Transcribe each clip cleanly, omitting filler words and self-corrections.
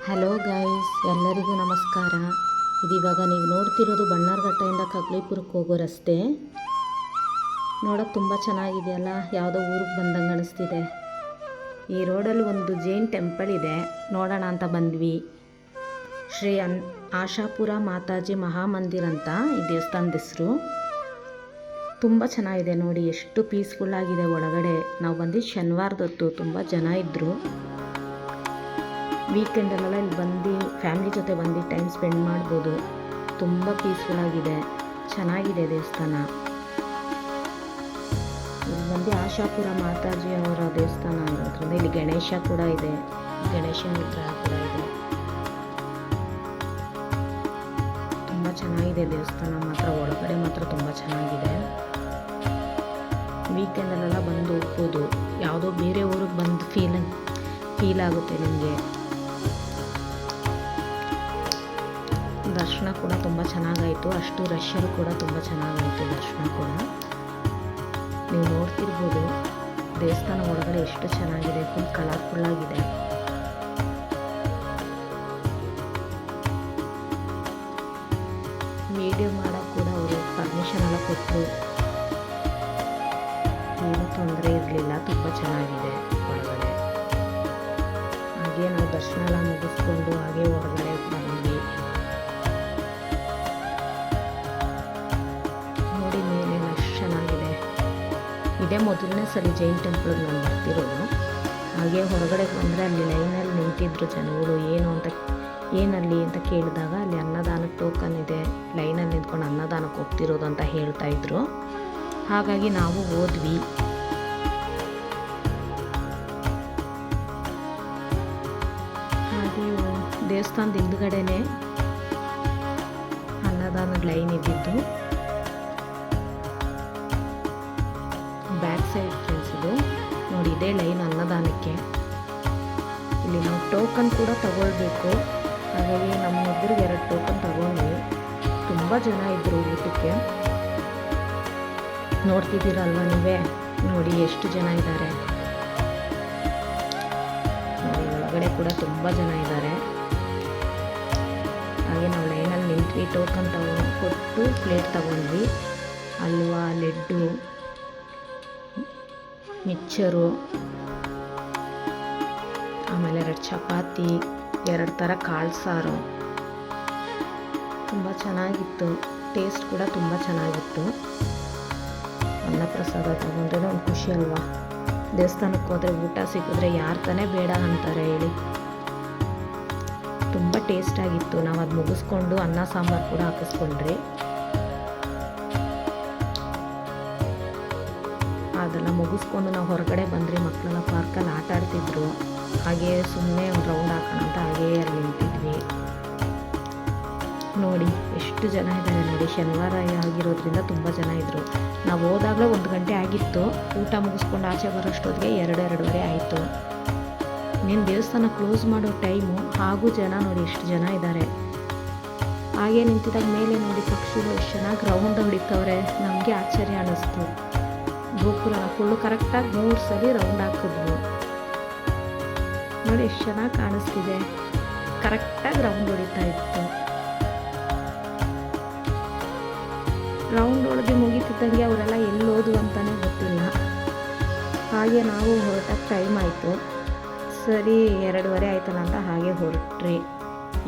Hello guys, ಎಲ್ಲರಿಗೂ ನಮಸ್ಕಾರ. ಇವಾಗ ನೀವು ನೋಡ್ತಿರೋದು ಬಣ್ಣಾರ್ಘಟ್ಟೆಯಿಂದ ಕಗ್ಲಿಪುರಕ್ಕೆ ಹೋಗೋ ರಸ್ತೆ. ನೋಡೋಕ್ಕೆ ತುಂಬ ಚೆನ್ನಾಗಿದೆಯಲ್ಲ, ಯಾವುದೋ ಊರಿಗೆ ಬಂದಂಗೆ ಅನಿಸ್ತಿದೆ. ಈ ರೋಡಲ್ಲಿ ಒಂದು ಜೈನ್ ಟೆಂಪಲ್ ಇದೆ, ನೋಡೋಣ ಅಂತ ಬಂದ್ವಿ. ಶ್ರೀ ಆಶಾಪುರ ಮಾತಾಜಿ ಮಹಾಮಂದಿರ ಅಂತ ಈ ದೇವಸ್ಥಾನದ ಹೆಸರು. ತುಂಬ ಚೆನ್ನಾಗಿದೆ ನೋಡಿ, ಎಷ್ಟು ಪೀಸ್ಫುಲ್ಲಾಗಿದೆ ಒಳಗಡೆ. ನಾವು ಬಂದಿದ್ದು ಶನಿವಾರದೊತ್ತು, ತುಂಬ ಜನ ಇದ್ದರು. ವೀಕೆಂಡಲ್ಲೆಲ್ಲ ಇಲ್ಲಿ ಬಂದು ಫ್ಯಾಮಿಲಿ ಜೊತೆ ಬಂದು ಟೈಮ್ ಸ್ಪೆಂಡ್ ಮಾಡ್ಬೋದು. ತುಂಬ ಪೀಸ್ಫುಲ್ಲಾಗಿದೆ, ಚೆನ್ನಾಗಿದೆ ದೇವಸ್ಥಾನ. ಇಲ್ಲಿ ಬಂದು ಆಶಾಪುರ ಮಾತಾಜಿ ಅವರ ದೇವಸ್ಥಾನ ಇರೋದ್ರಿಂದ ಇಲ್ಲಿ ಗಣೇಶ ಕೂಡ ಇದೆ, ಗಣೇಶನ ವಿಗ್ರಹ ಕೂಡ ಇದೆ. ತುಂಬ ಚೆನ್ನಾಗಿದೆ ದೇವಸ್ಥಾನ ಮಾತ್ರ, ಒಳಗಡೆ ಮಾತ್ರ ತುಂಬ ಚೆನ್ನಾಗಿದೆ. ವೀಕೆಂಡಲ್ಲೆಲ್ಲ ಬಂದು ಹೋಗ್ಬೋದು, ಯಾವುದೋ ಬೇರೆ ಊರಿಗೆ ಬಂದು ಫೀಲ್ ಆಗುತ್ತೆ ನಿಮಗೆ. ದರ್ಶನ ಕೂಡ ತುಂಬ ಚೆನ್ನಾಗಾಯಿತು, ಅಷ್ಟು ರಶ್ಶರು ಕೂಡ ತುಂಬ ಚೆನ್ನಾಗಾಯಿತು ದರ್ಶನ ಕೂಡ. ನೀವು ನೋಡ್ತಿರ್ಬೋದು ದೇವಸ್ಥಾನ ಒಳಗಡೆ ಎಷ್ಟು ಚೆನ್ನಾಗಿದೆ, ಫುಲ್ ಕಲರ್ಫುಲ್ಲಾಗಿದೆ. ವಿಡಿಯೋ ಮಾಡೋಕ್ಕೆ ಕೂಡ ಅವರು ಪರ್ಮಿಷನ್ ಎಲ್ಲ ಕೊಟ್ಟರು, ಏನೂ ತೊಂದರೆ ಇರಲಿಲ್ಲ. ತುಂಬ ಚೆನ್ನಾಗಿದೆ ಒಳಗಡೆ. ಹಾಗೆ ನಾವು ದರ್ಶನ ಎಲ್ಲ ಮುಗಿಸ್ಕೊಂಡು ಹಾಗೆ ಹೊರಗಡೆ ಬಂದ್ವಿ. ನೋಡಿ ಮೇಲೆ ಎಷ್ಟು ಚೆನ್ನಾಗಿದೆ. ಇದೇ ಮೊದಲನೇ ಸಲ ಜೈನ್ ಟೆಂಪಲ್ಗೆ ನಾನು ಬರ್ತಿರೋದು. ಹಾಗೆ ಹೊರಗಡೆ ಬಂದರೆ ಅಲ್ಲಿ ಲೈನಲ್ಲಿ ನಿಂತಿದ್ರು ಜನಗಳು, ಏನಲ್ಲಿ ಅಂತ ಕೇಳಿದಾಗ ಅಲ್ಲಿ ಅನ್ನದಾನಕ್ಕೆ ಟೋಕನ್ ಇದೆ, ಲೈನಲ್ಲಿ ನಿಂತ್ಕೊಂಡು ಅನ್ನದಾನಕ್ಕೆ ಹೋಗ್ತಿರೋದು ಅಂತ ಹೇಳ್ತಾಯಿದ್ರು. ಹಾಗಾಗಿ ನಾವು ಹೋದ್ವಿ. ಹಾಗೆ ದೇವಸ್ಥಾನದ ಹಿಂದ್ಗಡೆನೇ ಅನ್ನದಾನದ ಲೈನ್ ಇದ್ದಿದ್ದು. ಬ್ಯಾಕ್ ಸೈಡ್ ಫ್ರೆಂಡ್ಸ್ ಇದು ನೋಡಿ, ಇದೇ ಲೈನ್ ಅನ್ನದಾನಕ್ಕೆ. ಇಲ್ಲಿ ನಾವು ಟೋಕನ್ ಕೂಡ ತಗೊಳ್ಬೇಕು. ಹಾಗಾಗಿ ನಮ್ಮ ಇಬ್ಬರಿಗೆ 2 ಟೋಕನ್ ತಗೊಂಡ್ವಿ. ತುಂಬ ಜನ ಇದ್ದರು ಊಟಕ್ಕೆ. ನೋಡ್ತಿದ್ದೀರಲ್ವ ನೀವೇ, ನೋಡಿ ಎಷ್ಟು ಜನ ಇದ್ದಾರೆ. ನೋಡಿ ಒಳಗಡೆ ಕೂಡ ತುಂಬ ಜನ ಇದ್ದಾರೆ. ಹಾಗೆ ನಾವು ಲೈನಲ್ಲಿ ನಿಂತ್ವಿ, ಟೋಕನ್ ಕೊಟ್ಟು ಪ್ಲೇಟ್ ತಗೊಂಡ್ವಿ. ಹಲ್ವಾ, ಲಡ್ಡು, ಮಿಕ್ಚರು, ಆಮೇಲೆ 2 ಚಪಾತಿ, 2 ಥರ ಕಾಳು ಸಾರು. ತುಂಬ ಚೆನ್ನಾಗಿತ್ತು, ಟೇಸ್ಟ್ ಕೂಡ ತುಂಬ ಚೆನ್ನಾಗಿತ್ತು. ಅನ್ನಪ್ರಸಾದ ತಗೊಂಡ್ರೆ ಒಂದು ಖುಷಿ ಅಲ್ವಾ. ದೇವಸ್ಥಾನಕ್ಕೆ ಹೋದರೆ ಊಟ ಸಿಕ್ಕಿದ್ರೆ ಯಾರು ತಾನೇ ಬೇಡ ಅಂತಾರೆ ಹೇಳಿ. ತುಂಬ ಟೇಸ್ಟಾಗಿತ್ತು. ನಾವು ಅದು ಮುಗಿಸ್ಕೊಂಡು ಅನ್ನ ಸಾಂಬಾರು ಕೂಡ ಹಾಕಿಸ್ಕೊಂಡ್ರಿ. ಅದೆಲ್ಲ ಮುಗಿಸ್ಕೊಂಡು ನಾವು ಹೊರಗಡೆ ಬಂದ್ರಿ. ಮಕ್ಕಳೆಲ್ಲ ಪಾರ್ಕಲ್ಲಿ ಆಟ ಆಡ್ತಿದ್ರು. ಹಾಗೆ ಸುಮ್ಮನೆ ಒಂದು ರೌಂಡ್ ಹಾಕೋಣ ಅಂತ ಹಾಗೇ ಅಲ್ಲಿ ನಿಂತಿದ್ವಿ. ನೋಡಿ ಎಷ್ಟು ಜನ ಇದ್ದಾರೆ ನೋಡಿ, ಶನಿವಾರ ಆಗಿರೋದ್ರಿಂದ ತುಂಬ ಜನ ಇದ್ದರು. ನಾವು ಹೋದಾಗಲೇ 1 ಗಂಟೆ ಆಗಿತ್ತು. ಊಟ ಮುಗಿಸ್ಕೊಂಡು ಆಚೆ ಬರೋಷ್ಟೊತ್ತಿಗೆ 2-2:30 ಆಯಿತು. ನೀನು ದೇವಸ್ಥಾನ ಕ್ಲೋಸ್ ಮಾಡೋ ಟೈಮು, ಹಾಗೂ ಜನ ನೋಡಿ ಎಷ್ಟು ಜನ ಇದ್ದಾರೆ. ಹಾಗೆ ನಿಂತಿದ್ದಾಗ ಮೇಲೆ ನೋಡಿ ಪಕ್ಷಿಗಳು ಎಷ್ಟು ಚೆನ್ನಾಗಿ ರೌಂಡ್ ಹೊಡಿತವ್ರೆ. ನಮಗೆ ಆಶ್ಚರ್ಯ ಅನ್ನಿಸ್ತು. ಗೋಪುರ ಫುಲ್ಲು ಕರೆಕ್ಟಾಗಿ 3 ಸಲ ರೌಂಡ್ ಹಾಕಿದ್ವು. ನೋಡಿ ಎಷ್ಟು ಚೆನ್ನಾಗಿ ಕಾಣಿಸ್ತಿದೆ, ಕರೆಕ್ಟಾಗಿ ರೌಂಡ್ ಹೊಡಿತಾ ಇತ್ತು. ರೌಂಡ್ ಹೊಡೆದು ಮುಗಿತಿದ್ದಂಗೆ ಅವರೆಲ್ಲ ಎಲ್ಲಿ ಹೋದ್ವು ಅಂತಲೇ ಗೊತ್ತಿಲ್ಲ. ಹಾಗೆ ನಾವು ಹೊರಟಕ್ಕೆ ಟೈಮ್ ಆಯಿತು. ಸರಿ 2:30 ಆಯ್ತಲ್ಲ ಅಂತ ಹಾಗೆ ಹೊರಟ್ರಿ.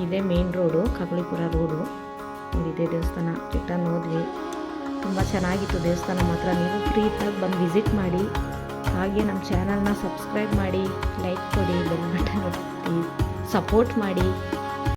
ಇದೇ ಮೇನ್ ರೋಡು, ಕಗ್ಲಿಪುರ ರೋಡು. ಇದೇ ದೇವಸ್ಥಾನ. ರಿಟರ್ನ್ ಹೋದ್ವಿ. ತುಂಬ ಚೆನ್ನಾಗಿತ್ತು ದೇವಸ್ಥಾನ ಮಾತ್ರ. ನೀವು ಫ್ರೀ ಇದ್ದಾಗ ಬಂದು ವಿಸಿಟ್ ಮಾಡಿ. ಹಾಗೆ ನಮ್ಮ ಚಾನಲ್ನ ಸಬ್ಸ್ಕ್ರೈಬ್ ಮಾಡಿ, ಲೈಕ್ ಕೊಡಿ, ಬೆಲ್ ಬಟನ್ ಒತ್ತಿ ಸಪೋರ್ಟ್ ಮಾಡಿ.